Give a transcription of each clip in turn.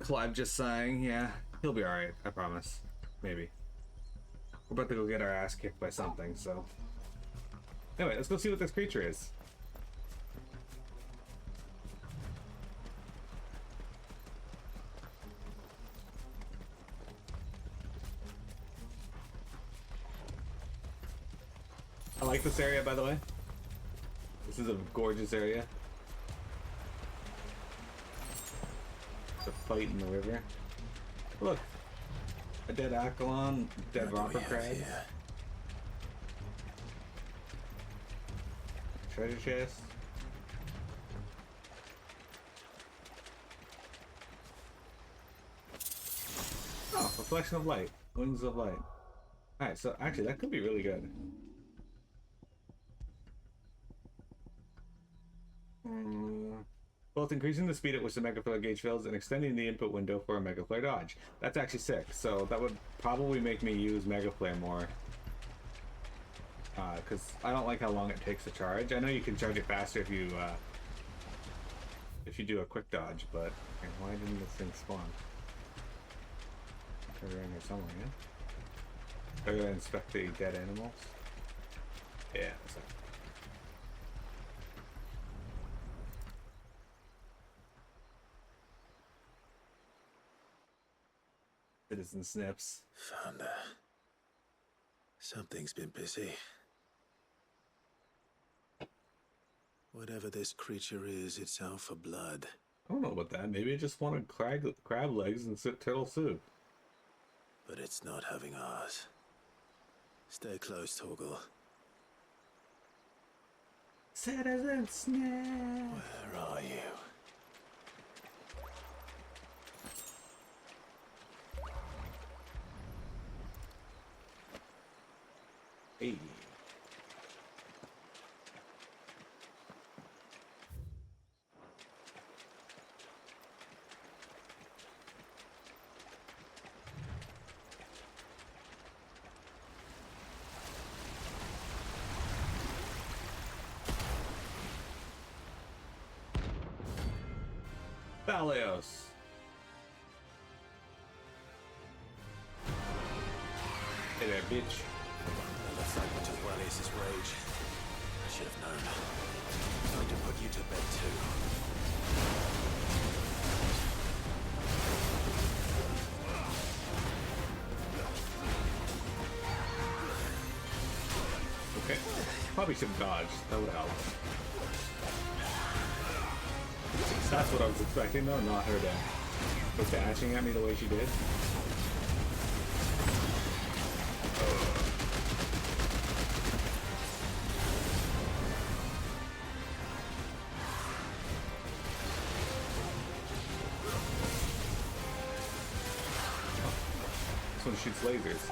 Clive just sighing. Yeah, he'll be alright, I promise. Maybe. We're about to go get our ass kicked by something, so... Anyway, let's go see what this creature is. I like this area, by the way. This is a gorgeous area. The fight in the river. Look, a dead Accolon, dead romper crabs. Treasure chest. Oh, reflection of light, wings of light. Alright, so actually that could be really good. Both increasing the speed at which the Mega Flare gauge fills and extending the input window for a Mega Flare dodge. That's actually sick, so that would probably make me use Mega Flare more. Because I don't like how long it takes to charge. I know you can charge it faster if you do a quick dodge, but okay, why didn't this thing spawn? They're in here somewhere, yeah? They're gonna inspect the dead animals? Yeah, that's it. Citizen Snips. Found her. Something's been busy. Whatever this creature is, it's out for blood. I don't know about that. Maybe it just wanted crab legs and turtle soup. But it's not having ours. Stay close, Torgal. Citizen Snip! Where are you? Hey. Balios. Hey there, bitch. Another fragment of Walius' rage. I should have known. Time to put you to bed too. Okay. Probably should have dodged. That would help. That's what I was expecting though, not her to go dashing at me the way she did. This one shoots lasers.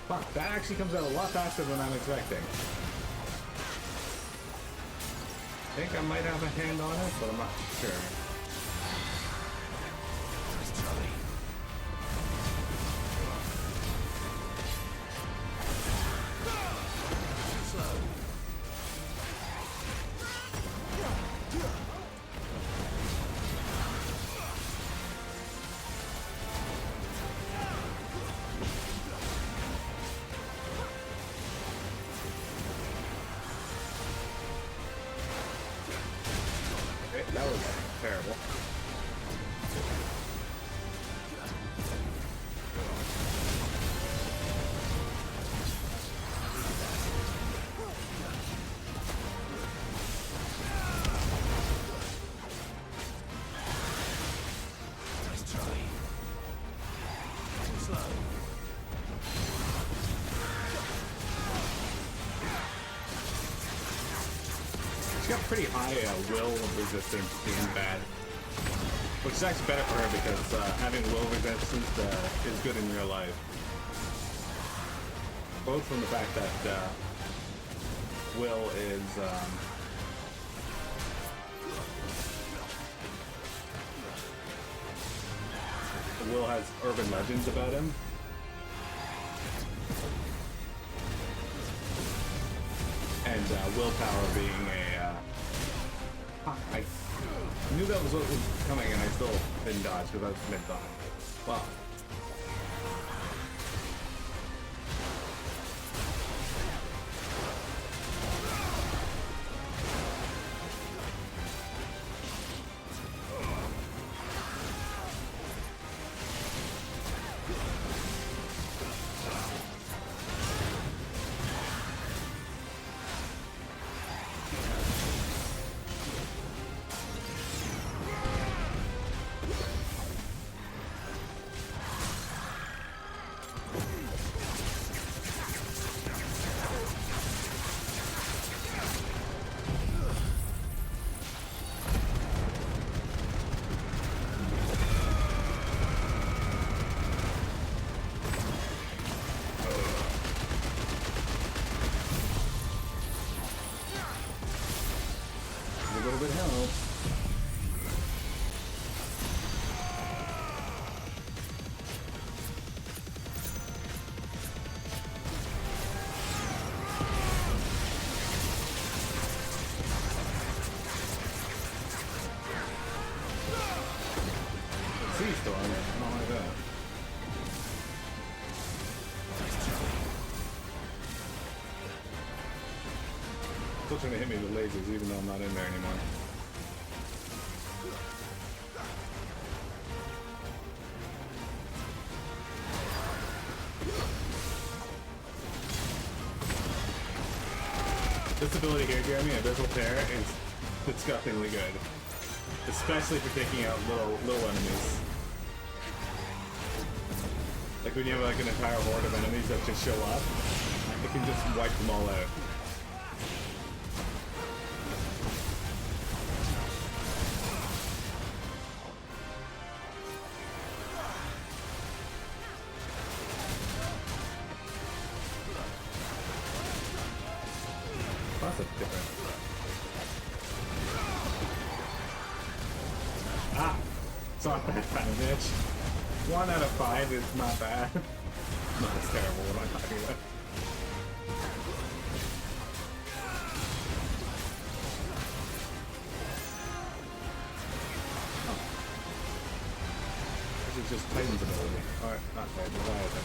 Fuck, that actually comes out a lot faster than I'm expecting. I think I might have a hand on it, but I'm not sure. That was terrible. She's got pretty high will resistance being bad, which is actually better for her because having will resistance is good in real life. Both from the fact that Will is Will has urban legends about him. And and willpower being a. I knew that was what was coming, and I still didn't dodge because I was mid-thought. Wow. A little bit help. Sea storm, I don't like that. Still trying to hit me with lasers even though I'm not in there anymore. This ability here, Jeremy, Abyssal Tear, is disgustingly good. Especially for taking out little enemies. Like when you have like an entire horde of enemies that just show up, it can just wipe them all out. That's a different. Ah! It's not that bad, bitch. 1 out of 5 is not bad. No, it's terrible. What am I talking about? Oh. This is just Titan's ability. Alright, not Titan, Leviathan.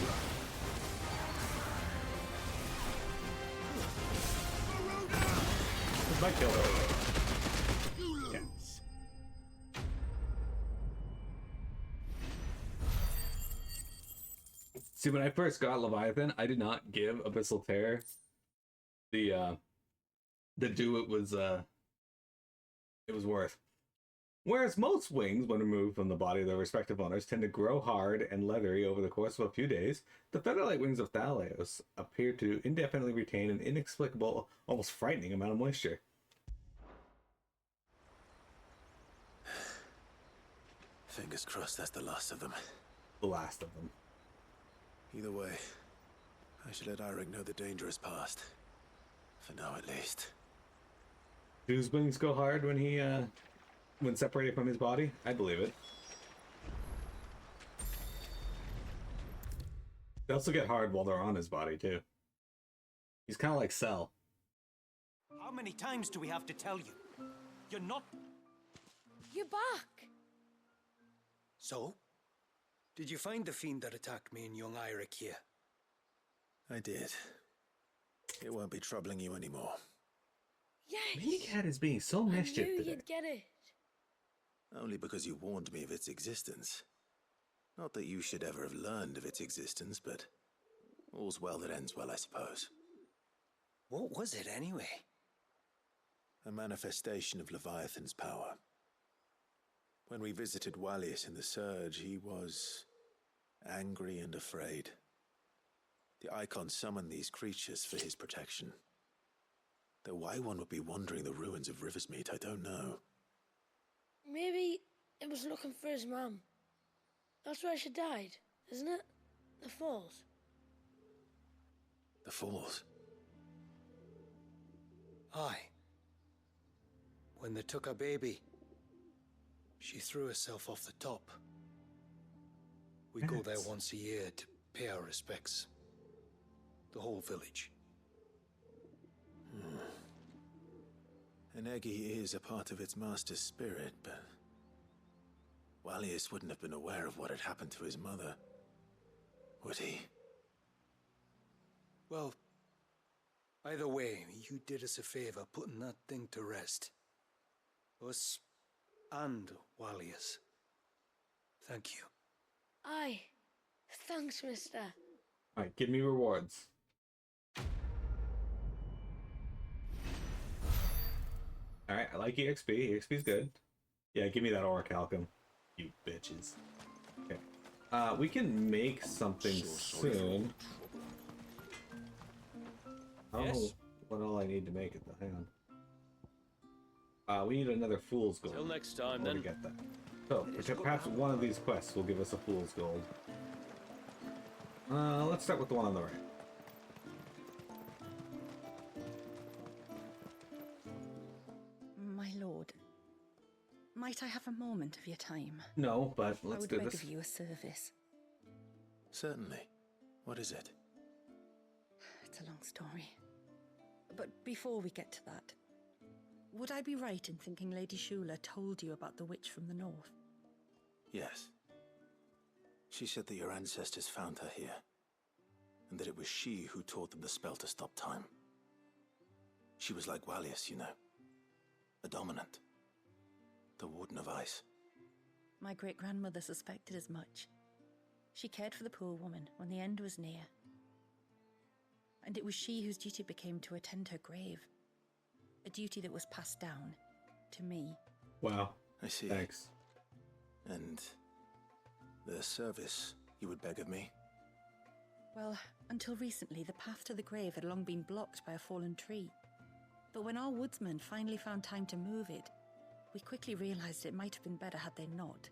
Might kill her. Yes. See, when I first got Leviathan, I did not give Abyssal Tear the due it was worth. Whereas most wings, when removed from the body of their respective owners, tend to grow hard and leathery over the course of a few days, the feather-like wings of Thalios appear to indefinitely retain an inexplicable, almost frightening amount of moisture. Fingers crossed that's the last of them. The last of them. Either way, I should let Eirik know the danger is past. For now, at least. Do his wings go hard when separated from his body? I believe it. They also get hard while they're on his body, too. He's kind of like Cell. How many times do we have to tell you? You're not... You're back! So? Did you find the fiend that attacked me and young Eirik here? I did. It won't be troubling you anymore. Yes! Minicat is being so mischief I knew today. you'd get it. Only because you warned me of its existence. Not that you should ever have learned of its existence, but all's well that ends well, I suppose. What was it anyway? A manifestation of Leviathan's power. When we visited Wallius in the Surge, he was angry and afraid. The Icon summoned these creatures for his protection. Though why one would be wandering the ruins of Riversmeet, I don't know. Maybe it was looking for his mum. That's where she died, isn't it? The Falls. The Falls? Aye. When they took her baby, she threw herself off the top. We go there once a year to pay our respects. The whole village. An Eggy is a part of its master's spirit, but Wallius wouldn't have been aware of what had happened to his mother, would he? Well, either way, you did us a favor putting that thing to rest. Us and Wallius. Thank you. Aye. Thanks, mister. Alright, give me rewards. Alright, I like EXP. EXP's good. Yeah, give me that orichalcum. You bitches. Okay. We can make something soon. I don't know what all I need to make it though. Hang on. We need another fool's gold. Till next time, before then. we get that. So, perhaps one of these quests will give us a fool's gold. Let's start with the one on the right. My lord, might I have a moment of your time? No, but let's do I would beg this. of you a service. Certainly. What is it? It's a long story. But before we get to that, would I be right in thinking Lady Shula told you about the witch from the north? Yes. She said that your ancestors found her here, and that it was she who taught them the spell to stop time. She was like Wallius, you know. A dominant. The Warden of Ice. My great-grandmother suspected as much. She cared for the poor woman when the end was near. And it was she whose duty became to attend her grave. A duty that was passed down to me. Wow. I see. Thanks. And the service you would beg of me? Well, until recently, the path to the grave had long been blocked by a fallen tree. But when our woodsmen finally found time to move it, we quickly realized it might have been better had they not.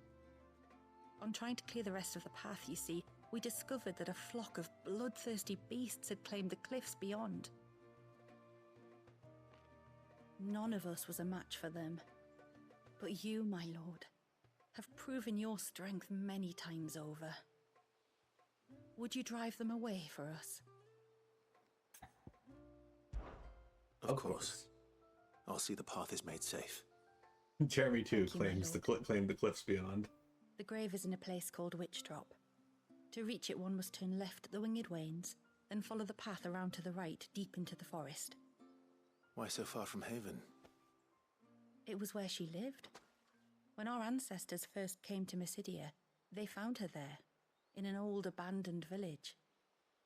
On trying to clear the rest of the path, you see, we discovered that a flock of bloodthirsty beasts had claimed the cliffs beyond. None of us was a match for them. But you, my lord, have proven your strength many times over. Would you drive them away for us? Of course. I'll see the path is made safe. Jeremy too Thank you, my claims lord. claimed the cliffs beyond. The grave is in a place called Witch Drop. To reach it, one must turn left at the Winged Wains, then follow the path around to the right, deep into the forest. Why so far from Haven? It was where she lived. When our ancestors first came to Mysidia, they found her there, in an old abandoned village,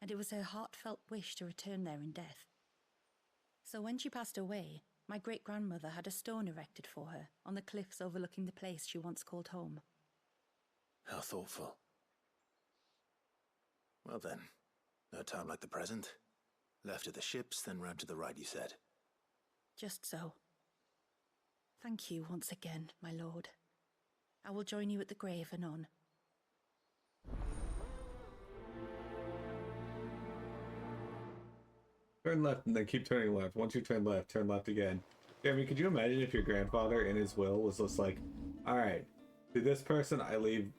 and it was her heartfelt wish to return there in death. So when she passed away, my great-grandmother had a stone erected for her on the cliffs overlooking the place she once called home. How thoughtful. Well then, no time like the present. Left at the ships, then round to the right, you said. Just so. Thank you once again, my lord. I will join you at the grave anon. Turn left and then keep turning left. Once you turn left again. Jeremy, could you imagine if your grandfather in his will was just like, alright, to this person I leave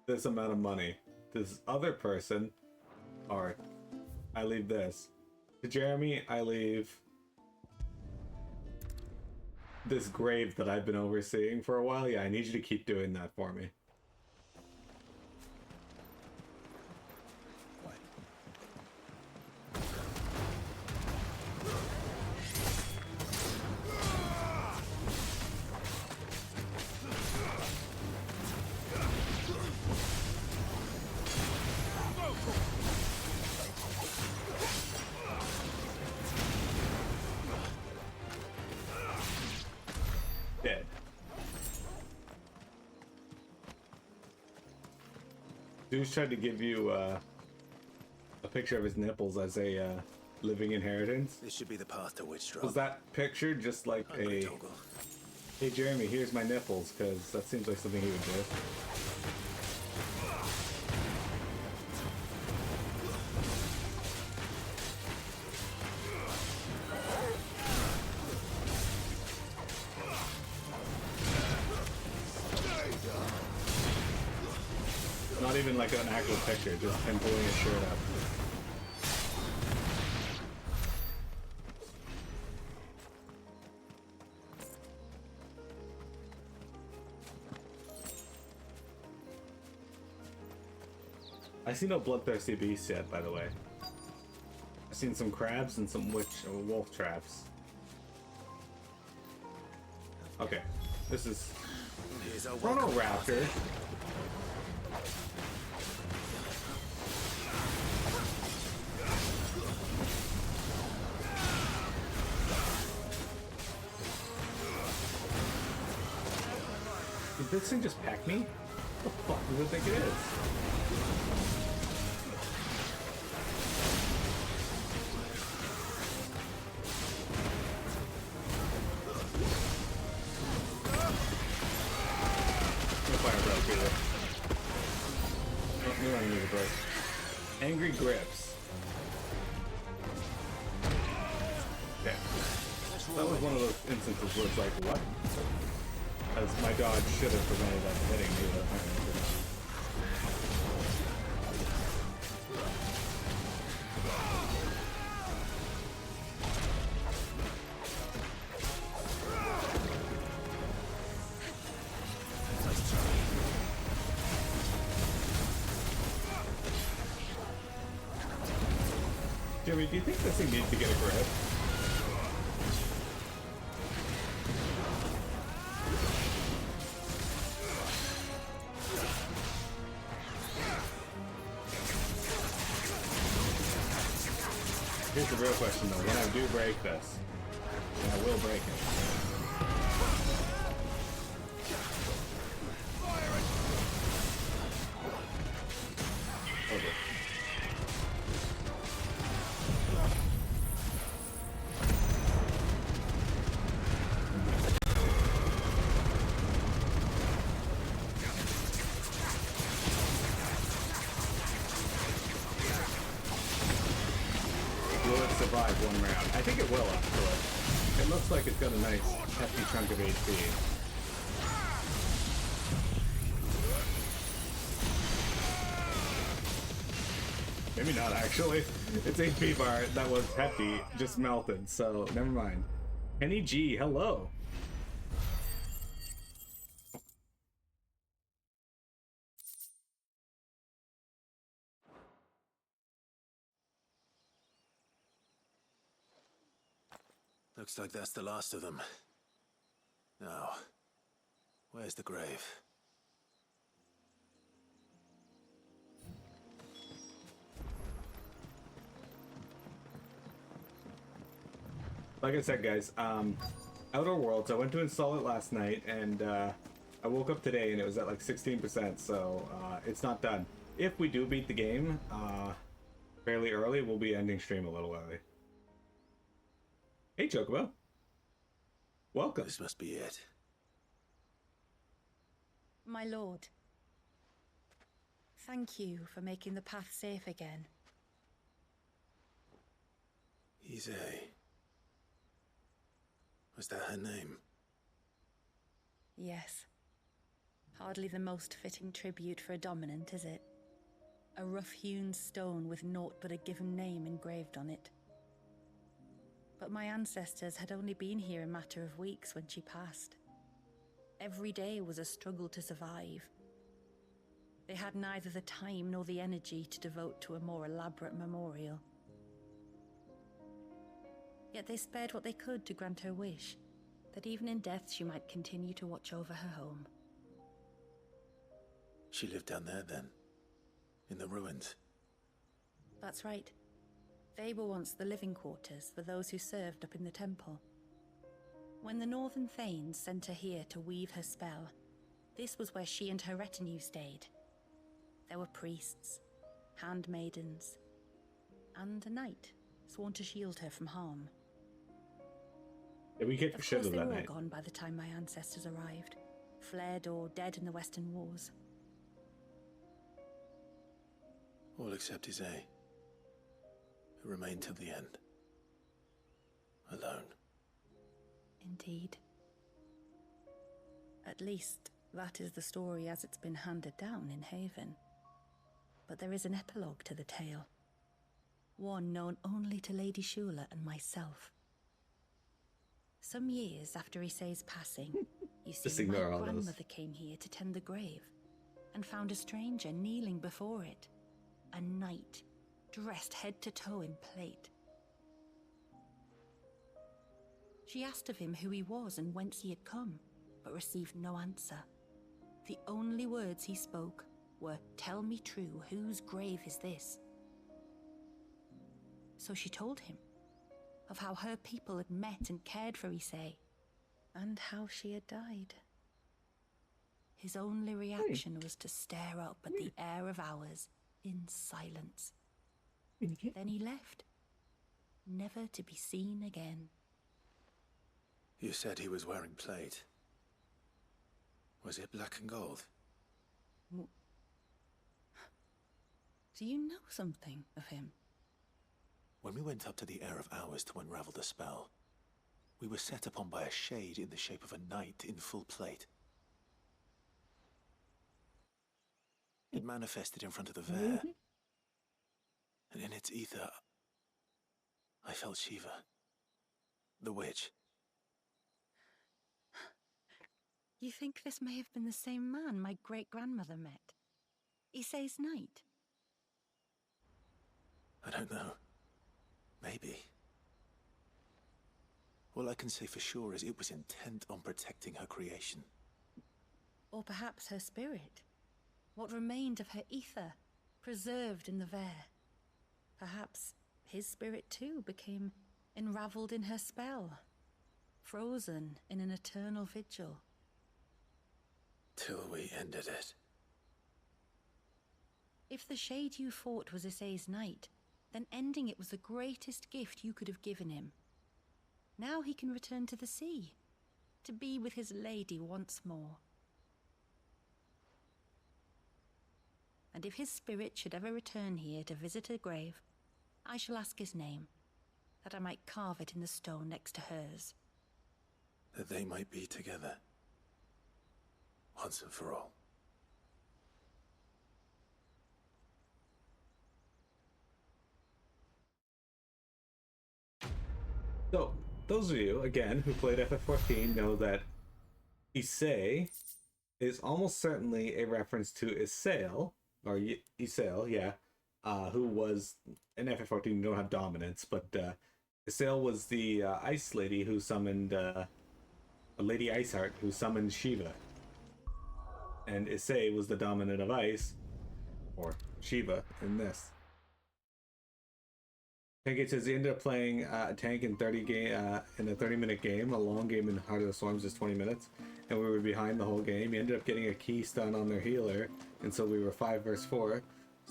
this amount of money. This other person, or I leave this. To Jeremy, I leave this grave that I've been overseeing for a while. Yeah, I need you to keep doing that for me. Dead. Zeus tried to give you a picture of his nipples as a living inheritance. This should be the path to Witch Drop. Was that picture just like I'm gonna a, toggle. hey Jeremy, here's my nipples, because that seems like something he would do. Not even like an actual picture, just him pulling his shirt up. I see no bloodthirsty beasts yet, by the way. I've seen some crabs and some witch or wolf traps. Okay, this is Here's our Chrono welcome Raptor. Did this thing just pack me? What the fuck does it think it is? No fire breath either. Oh, we don't need a break. Angry grips. Okay. That was one of those instances where it's like, what? As my dodge should have prevented that from hitting me, but apparently it didn't. Jimmy, do you think this thing needs to get a grip? Here's the real question though, when I do break this, and I will break it. Okay. Will it survive one round? I think it will, actually. It looks like it's got a nice, hefty chunk of HP. Maybe not, actually. Its HP bar that was hefty just melted, so never mind. Kenny G, hello. Looks like that's the last of them. Now, where's the grave? Like I said, guys, Outer Worlds, I went to install it last night, and I woke up today and it was at like 16%, so it's not done. If we do beat the game fairly early, we'll be ending stream a little early. Hey, Chocobo. Welcome. This must be it. My lord, thank you for making the path safe again. He's a... Was that her name? Yes. Hardly the most fitting tribute for a dominant, is it? A rough-hewn stone with naught but a given name engraved on it. But my ancestors had only been here a matter of weeks when she passed. Every day was a struggle to survive. They had neither the time nor the energy to devote to a more elaborate memorial. Yet they spared what they could to grant her wish, that even in death she might continue to watch over her home. She lived down there then? In the ruins? That's right. They were once the living quarters for those who served up in the temple. When the Northern Thanes sent her here to weave her spell, this was where she and her retinue stayed. There were priests, handmaidens, and a knight sworn to shield her from harm. Yeah, we get Of shit course, of they that were all night. gone by the time my ancestors arrived, fled or dead in the Western Wars. All except his A. Who remained till the end. Alone. Indeed. At least, that is the story as it's been handed down in Haven. But there is an epilogue to the tale. One known only to Lady Shula and myself. Some years after Issei's passing, you Just see, my ignore all those. grandmother came here to tend the grave, and found a stranger kneeling before it. a knight, dressed head to toe in plate. She asked of him who he was and whence he had come, but received no answer. The only words he spoke were, "Tell me true, whose grave is this?" So she told him of how her people had met and cared for Issei, and how she had died. His only reaction was to stare up at the air of hours in silence. Then he left, never to be seen again. You said he was wearing plate. Was it black and gold? Do you know something of him? When we went up to the Air of Hours to unravel the spell, we were set upon by a shade in the shape of a knight in full plate. It manifested in front of the Vare, and in its ether, I felt Shiva, the witch. You think this may have been the same man my great-grandmother met? Issei's knight? I don't know. Maybe. All I can say for sure is it was intent on protecting her creation. Or perhaps her spirit? What remained of her ether, preserved in the Vare? Perhaps his spirit too became enraveled in her spell, frozen in an eternal vigil. Till we ended it. If the shade you fought was Issei's knight, then ending it was the greatest gift you could have given him. Now he can return to the sea, to be with his lady once more. And if his spirit should ever return here to visit her grave, I shall ask his name, that I might carve it in the stone next to hers. That they might be together. Once and for all. So, those of you, again, who played FF14 know that Issei is almost certainly a reference to Isael, or Isael, yeah, who was, in FF14 you don't have dominance, but Isael was the ice lady who summoned, Lady Iceheart, who summoned Shiva. And Issei was the dominant of ice, or Shiva, in this. It says he ended up playing a tank in 30-minute game. A long game in Heart of the Storms is 20 minutes, and we were behind the whole game. He ended up getting a key stun on their healer, and so we were 5 versus 4.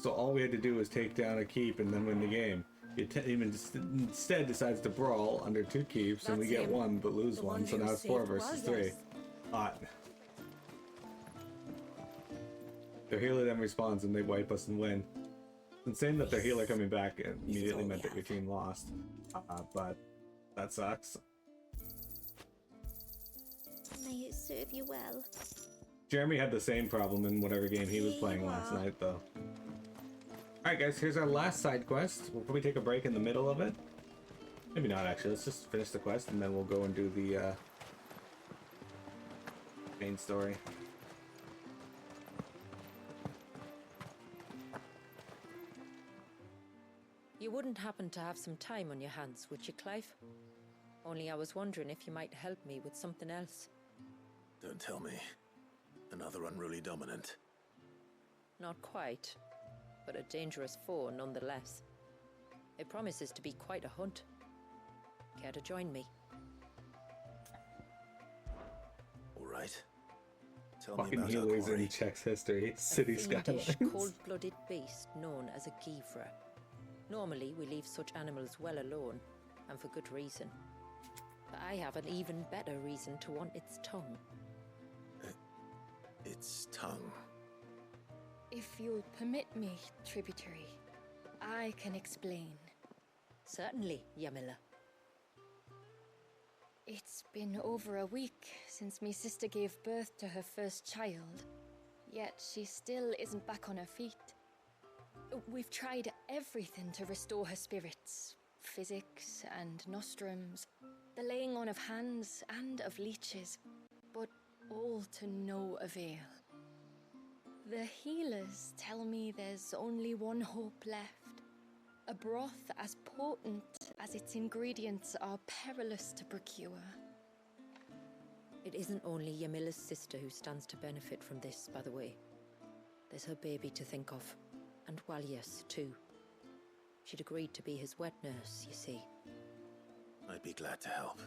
So all we had to do was take down a keep and then win the game. He instead decides to brawl under 2 keeps, and we get 1 but lose 1. So now it's 4 versus 3. Hot. Their healer then respawns, and they wipe us and win. It's insane that their healer coming back immediately meant that your team lost, but that sucks. May it serve you well. Jeremy had the same problem in whatever game he was playing last night, though. Alright guys, here's our last side quest. We'll probably take a break in the middle of it. Maybe not, actually. Let's just finish the quest, and then we'll go and do the main story. You wouldn't happen to have some time on your hands, would you, Clive? Only I was wondering if you might help me with something else. Don't tell me. Another unruly dominant. Not quite, but a dangerous foe nonetheless. It promises to be quite a hunt. Care to join me? All right. Tell me Fucking about our healers quarry. in Czech's history. City A fiendish, skylines. cold-blooded beast known as a Givra. Normally, we leave such animals well alone, and for good reason. But I have an even better reason to want its tongue. Its tongue. If you'll permit me, tributary, I can explain. Certainly, Yamila. It's been over a week since my sister gave birth to her first child, yet she still isn't back on her feet. We've tried everything to restore her spirits. Physics and nostrums, the laying on of hands and of leeches, but all to no avail. The healers tell me there's only one hope left. A broth as potent as its ingredients are perilous to procure. It isn't only Yamila's sister who stands to benefit from this, by the way. There's her baby to think of, and Walius, too. She'd agreed to be his wet nurse, you see. I'd be glad to help.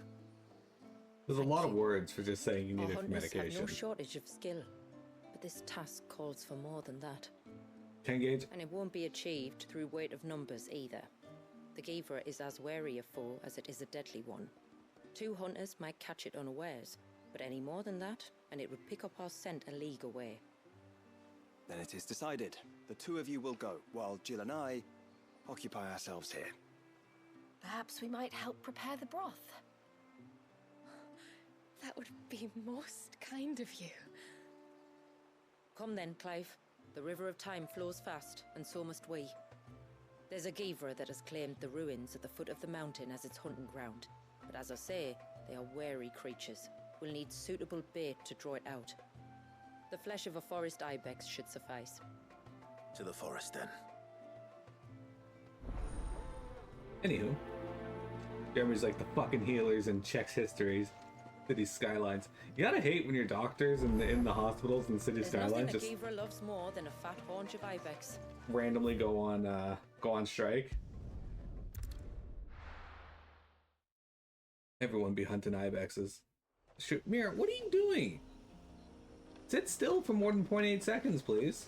There's a lot of words for just saying you Our need it for hunters have medication. no shortage of skill, but this task calls for more than that. 10 gauge. And it won't be achieved through weight of numbers either. The Givra is as wary a foe as it is a deadly one. 2 hunters might catch it unawares, but any more than that, and it would pick up our scent a league away. Then it is decided. The 2 of you will go, while Jill and I occupy ourselves here. Perhaps we might help prepare the broth. That would be most kind of you. Come then, Clive. The river of time flows fast, and so must we. There's a Givra that has claimed the ruins at the foot of the mountain as its hunting ground. But as I say, they are wary creatures. We'll need suitable bait to draw it out. The flesh of a forest ibex should suffice. To the forest, then. Anywho, Jeremy's like the fucking healers and checks histories, city skylines. You gotta hate when your doctors in the hospitals and city There's skylines nothing just a Givra loves more than a fat haunch of ibex. randomly go on strike. Everyone be hunting ibexes. Shoot, Mira, what are you doing? Sit still for more than 0.8 seconds, please.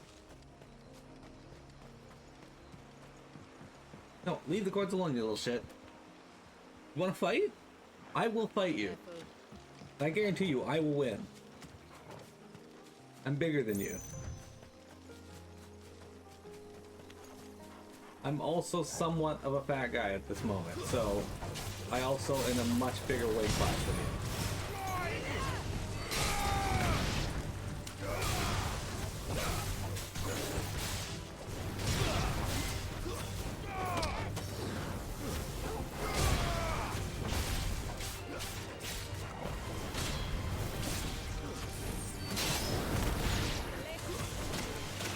No, leave the cords alone, you little shit. You wanna fight? I will fight you. Careful. I guarantee you, I will win. I'm bigger than you. I'm also somewhat of a fat guy at this moment, so I also in a much bigger weight class than you.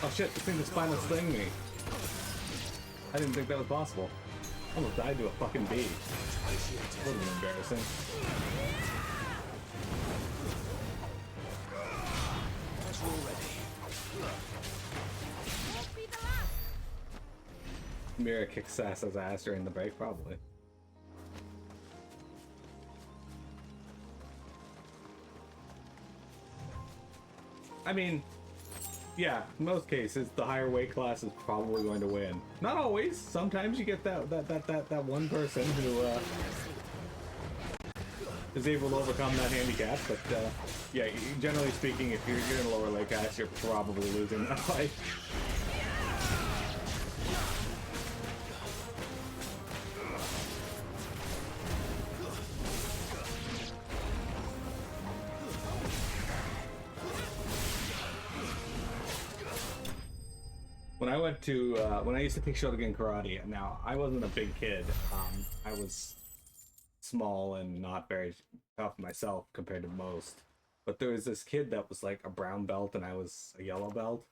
Oh shit, this thing is finally slaying me. I didn't think that was possible. I almost died to a fucking bee. That would have been embarrassing. Mira kicks Sassa's ass during the break, probably. I mean, yeah, in most cases, the higher weight class is probably going to win. Not always. Sometimes you get that one person who is able to overcome that handicap. But yeah, generally speaking, if you're in a lower weight class, you're probably losing that fight. When I used to take Shotogen karate, now I wasn't a big kid. I was small and not very tough myself compared to most. But there was this kid that was like a brown belt and I was a yellow belt.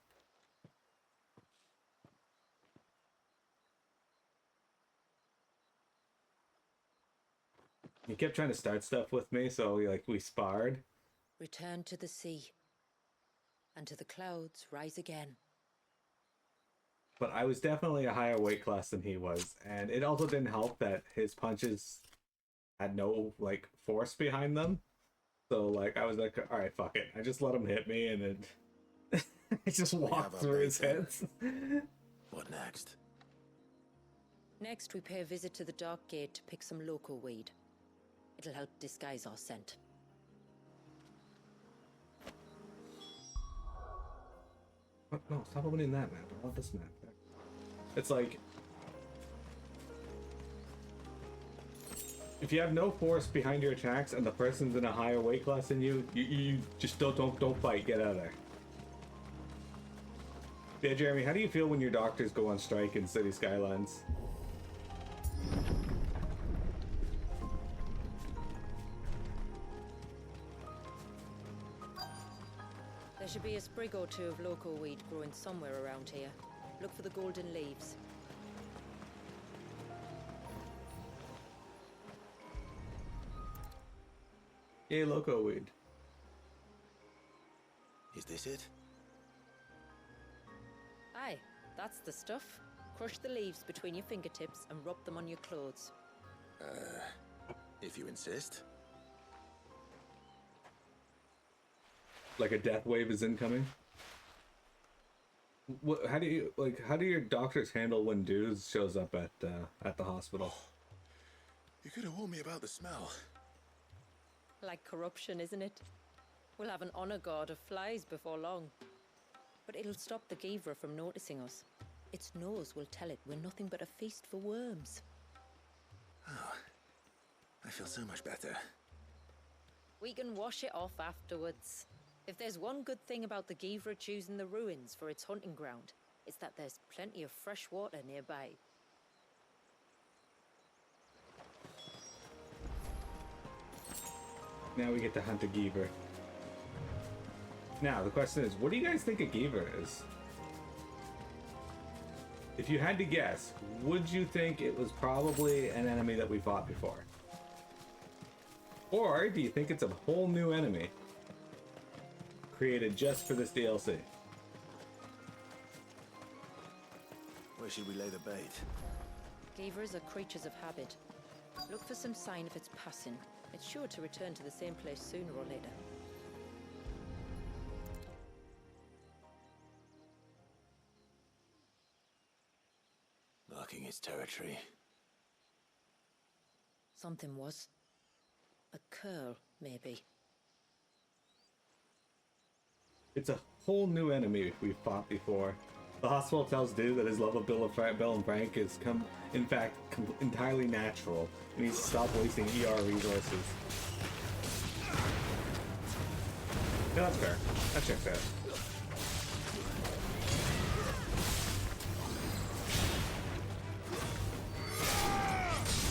He kept trying to start stuff with me, so like we sparred. Return to the sea, and to the clouds rise again. But I was definitely a higher weight class than he was, and it also didn't help that his punches had no like force behind them. So like I was like, all right, fuck it. I just let him hit me, and then I just walked through his heads. What next? Next, we pay a visit to the Dark Gate to pick some local weed. It'll help disguise our scent. No, stop opening that map. I love this map. It's like, if you have no force behind your attacks and the person's in a higher weight class than you, you just don't fight. Get out of there. Yeah, Jeremy, how do you feel when your doctors go on strike in City Skylines? There should be a sprig or two of loco weed growing somewhere around here. Look for the golden leaves. Yay, loco weed. Is this it? Aye, that's the stuff. Crush the leaves between your fingertips and rub them on your clothes. If you insist. Like a death wave is incoming. What? How do your doctors handle when dudes shows up at the hospital? You could have warned me about the smell. Like corruption, isn't it? We'll have an honor guard of flies before long. But it'll stop the Givra from noticing us. Its nose will tell it we're nothing but a feast for worms. Oh, I feel so much better. We can wash it off afterwards. If there's one good thing about the Givra choosing the ruins for its hunting ground, it's that there's plenty of fresh water nearby. Now we get to hunt a Geever. Now, the question is, what do you guys think a Geever is? If you had to guess, would you think it was probably an enemy that we fought before? Or do you think it's a whole new enemy created just for this DLC? Where should we lay the bait? Givras are creatures of habit. Look for some sign of its passing. It's sure to return to the same place sooner or later. Marking its territory. Something was. A curl, maybe. It's a whole new enemy we've fought before. The hospital tells Dude that his love of Bill and Frank is entirely natural, and he's stopped wasting ER resources. Yeah, that's fair. That checks out.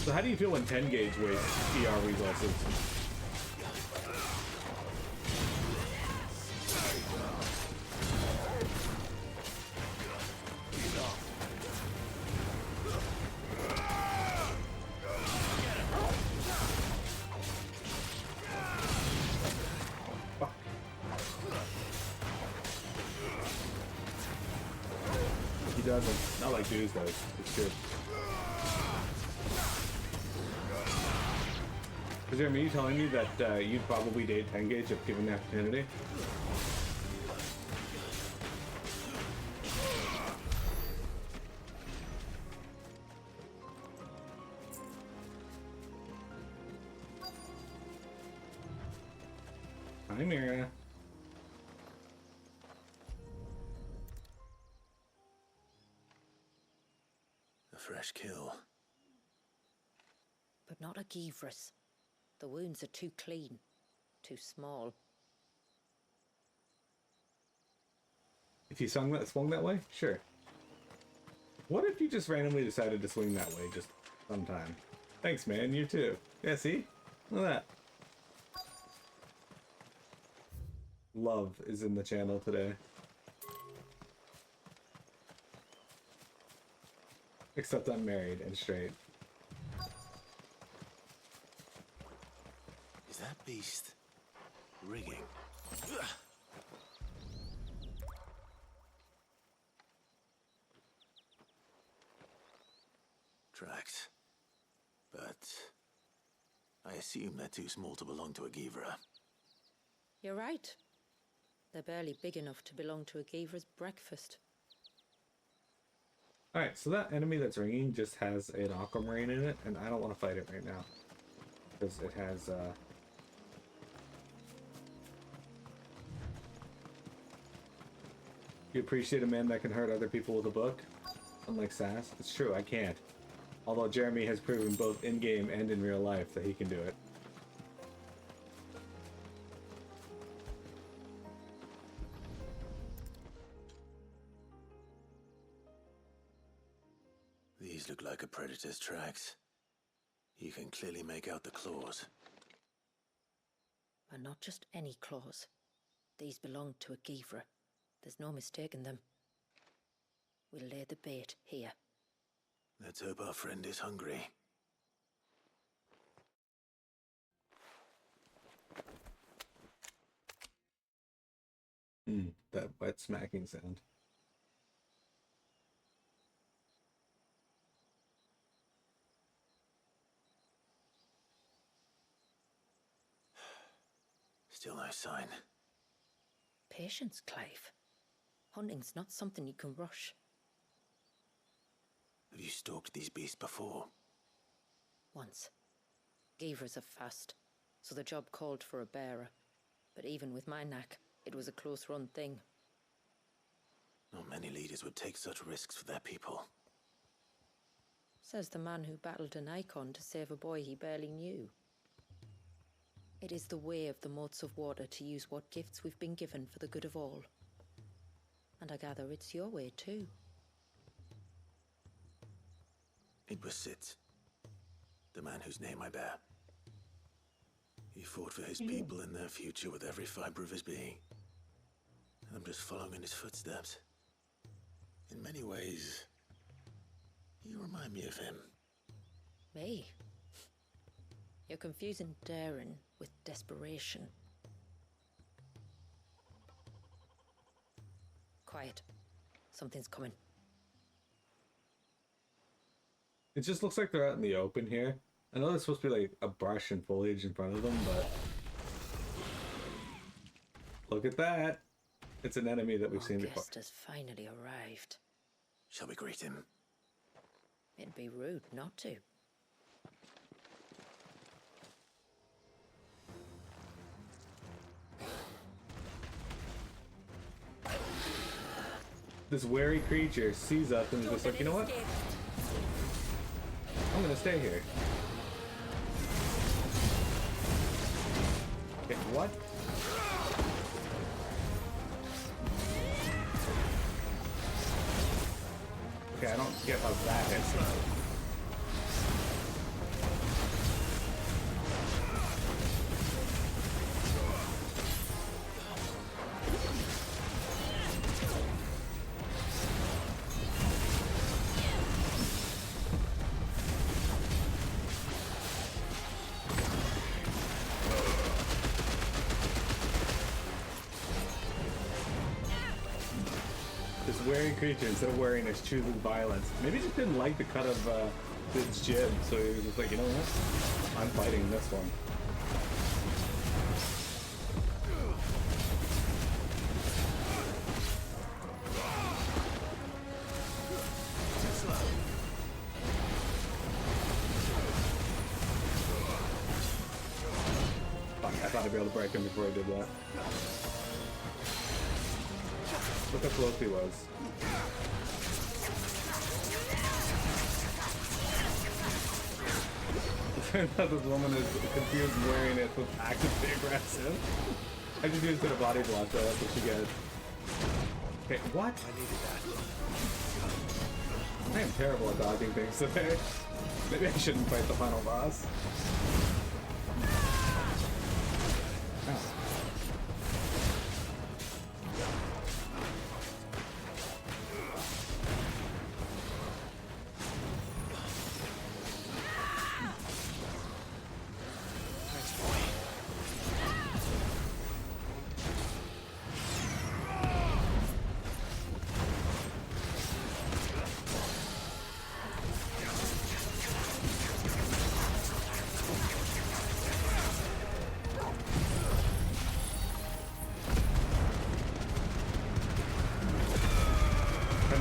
So how do you feel when 10 gauge wastes ER resources? He doesn't. Not like Dudes does. It's good. Is there me telling you that you'd probably date 10 gauge if given the opportunity? Hi, Mira. A fresh kill. But not a Givras. The wounds are too clean, too small. If you swung that way? Sure. What if you just randomly decided to swing that way just sometime? Thanks, man. You too. Yeah, see? Look at that. Love is in the channel today. Except I'm married and straight. Is that beast rigging? Tracks. But I assume they're too small to belong to a Givra. You're right. They're barely big enough to belong to a Givra's breakfast. Alright, so that enemy that's ringing just has an aquamarine in it, and I don't want to fight it right now. Because it has, You appreciate a man that can hurt other people with a book? Unlike Sass? It's true, I can't. Although Jeremy has proven both in-game and in real life that he can do it. These look like a predator's tracks. You can clearly make out the claws. And not just any claws. These belonged to a Givra. There's no mistaking them. We'll lay the bait here. Let's hope our friend is hungry. That wet smacking sound. Still no sign. Patience, Clive. Hunting's not something you can rush. Have you stalked these beasts before? Once. Givras are fast, so the job called for a bearer. But even with my knack, it was a close-run thing. Not many leaders would take such risks for their people. Says the man who battled an icon to save a boy he barely knew. It is the way of the moats of water to use what gifts we've been given for the good of all. And I gather it's your way too. It was Sid, the man whose name I bear. He fought for his people and their future with every fiber of his being. And I'm just following in his footsteps. In many ways, you remind me of him. Me? You're confusing daring with desperation. Quiet. Something's coming. It just looks like they're out in the open here. I know there's supposed to be like a brush and foliage in front of them, but look at that. It's an enemy that we've seen before. Guest has finally arrived. Shall we greet him? It'd be rude not to. This wary creature sees us and is just like, you know what? I'm gonna stay here. Okay, what? Okay, I don't get how that hits though. Wary creature, instead of wariness, chooses violence. Maybe he just didn't like the cut of Sid's jib, so he was just like, you know what? I'm fighting this one. Fuck, I thought I'd be able to break him before I did that. Look how close he was. Turns out this woman is confused wearing it with actively aggressive. I just used a bit of body block though, that's what she gets. Okay, what? I needed that. I am terrible at dodging things today. Maybe I shouldn't fight the final boss. Oh.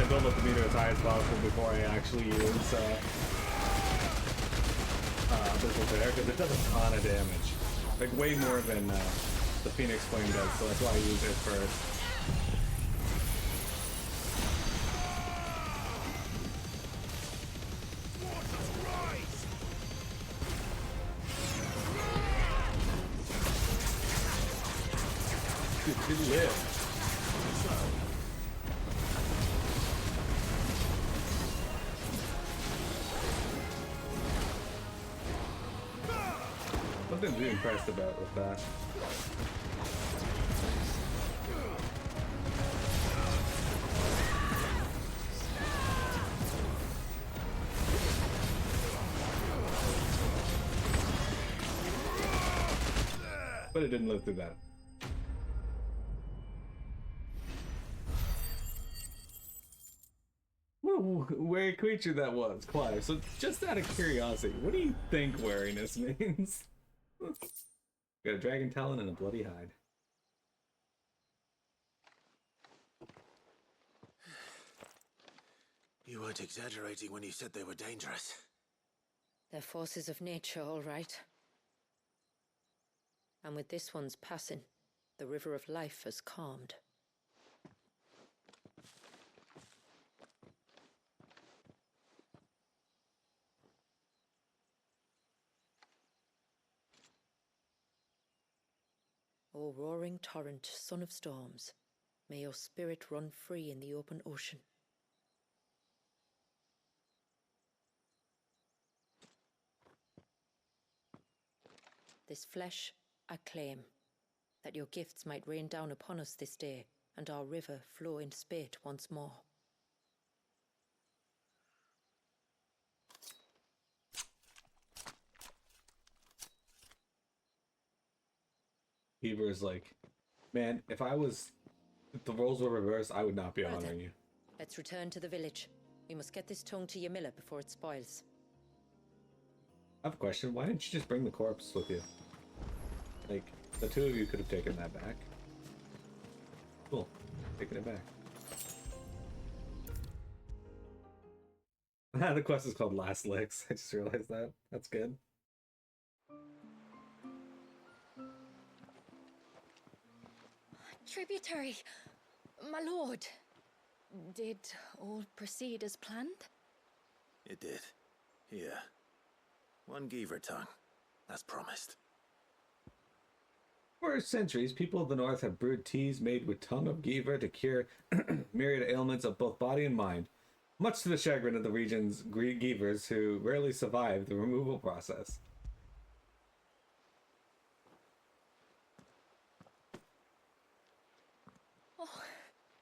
Build up the meter as high as possible before I actually use Abyssal Tear, because it does a ton of damage. Like way more than the Phoenix Flame does, so that's why I use it first. Dude, did live. Something to be impressed about with that. but it didn't live through that. Whoa, where creature that was, Clive. So just out of curiosity, what do you think wariness means? Got a dragon talon and a bloody hide. You weren't exaggerating when you said they were dangerous. They're forces of nature, all right. And with this one's passing, the river of life has calmed. O roaring torrent, son of storms, may your spirit run free in the open ocean. This flesh I claim, that your gifts might rain down upon us this day, and our river flow in spate once more. Beaver is like, man, if the roles were reversed, I would not be honoring you. Let's return to the village. We must get this tongue to Yamila before it spoils. I have a question. Why didn't you just bring the corpse with you? Like, the two of you could have taken that back. Cool. Taking it back. The quest is called Last Licks. I just realized that. That's good. Tributary, my lord. Did all proceed as planned? It did. Here. One Geever tongue, as promised. For centuries, people of the north have brewed teas made with tongue of Geever to cure myriad ailments of both body and mind, much to the chagrin of the region's Geevers who rarely survive the removal process. Oh,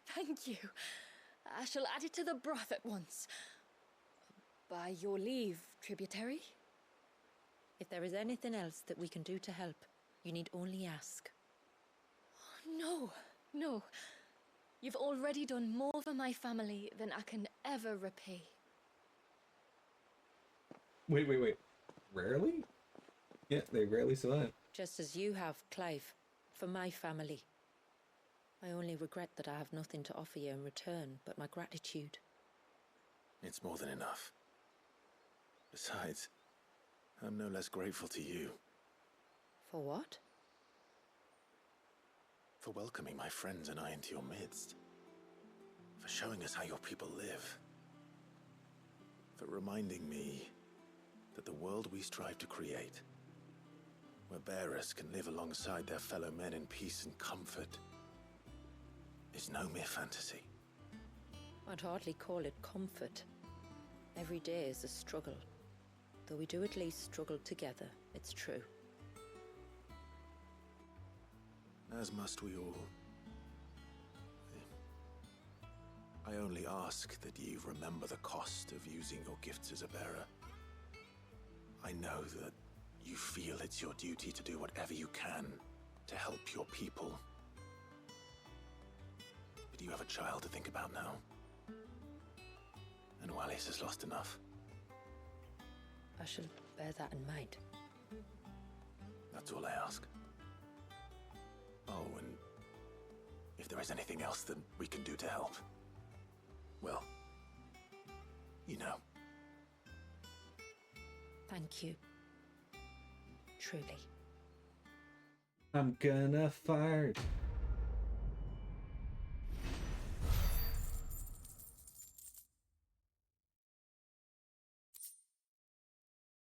thank you. I shall add it to the broth at once. By your leave, tributary. If there is anything else that we can do to help, you need only ask. No, no. You've already done more for my family than I can ever repay. Wait. Rarely? Yeah, they rarely survive. Just as you have, Clive, for my family. I only regret that I have nothing to offer you in return but my gratitude. It's more than enough. Besides, I'm no less grateful to you. For what? For welcoming my friends and I into your midst. For showing us how your people live. For reminding me that the world we strive to create, where bearers can live alongside their fellow men in peace and comfort, is no mere fantasy. I'd hardly call it comfort. Every day is a struggle. Though we do at least struggle together, it's true. As must we all. I only ask that you remember the cost of using your gifts as a bearer. I know that you feel it's your duty to do whatever you can to help your people. But you have a child to think about now. And Wallis has lost enough. I shall bear that in mind. That's all I ask. Oh, and if there is anything else that we can do to help, well, you know. Thank you. Truly. I'm gonna fart.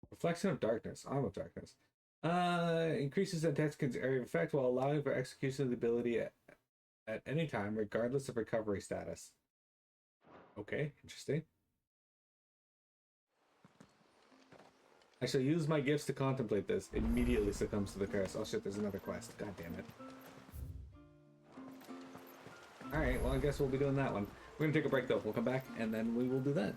Reflection of Darkness, Arm of Darkness. Increases the intense area of effect while allowing for execution of the ability at any time, regardless of recovery status. Okay, interesting. I shall use my gifts to contemplate this. Immediately succumbs to the curse. Oh shit, there's another quest. God damn it. Alright, well I guess we'll be doing that one. We're gonna take a break though. We'll come back and then we will do that.